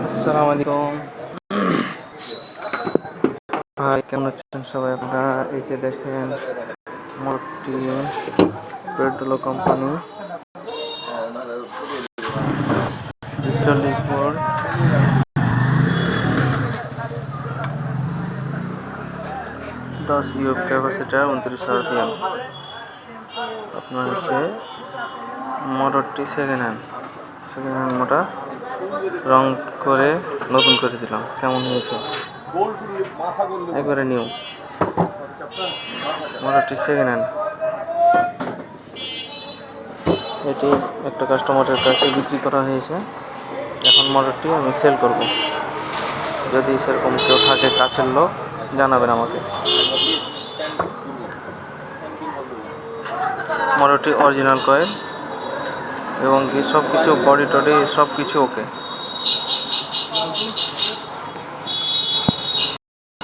আসসালামু আলাইকুম। হাই, কেমন আছেন সবাই আপনারা? এই যে দেখেন, মোটটি petrol company ৪০ volt 10 UF capacitor 29 RPM. আপনার হচ্ছে মোটরটি সেকেন্ড হ্যান্ড মোটর রং করে নতুন করে দিলাম। কেমন হয়েছে? একবারে নিউ মোটরটি সেকেন্ড হ্যান্ড। এটি একটা কাস্টমারের কাছে বিক্রি করা হয়েছে। এখন মোটরটি আমি সেল করব। যদি সেরকম কেউ থাকে কাছের লোক, জানাবেন আমাকে। মোটরটি অরিজিনাল কয়েল এবং কি সব কিছু বডি টডি সব কিছু ওকে।